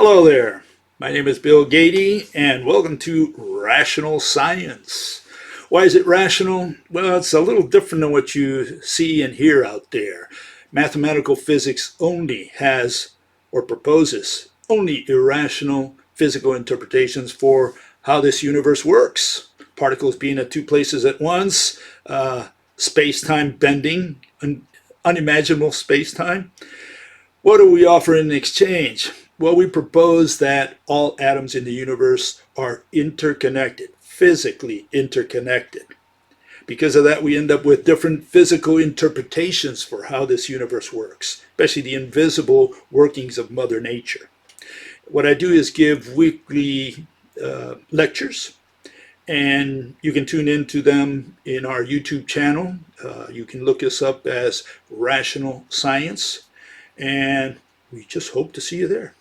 Hello there. My name is Bill Gady, and welcome to Rational Science. Why is it rational? Well, it's a little different than what you see and hear out there. Mathematical physics only has or proposes only irrational physical interpretations for how this universe works. Particles being at two places at once, space-time bending, unimaginable space-time. What do we offer in exchange? Well, we propose that all atoms in the universe are interconnected, physically interconnected. Because of that, we end up with different physical interpretations for how this universe works, especially the invisible workings of Mother Nature. What I do is give weekly lectures, and you can tune into them in our YouTube channel. You can look us up as Rational Science, and we just hope to see you there.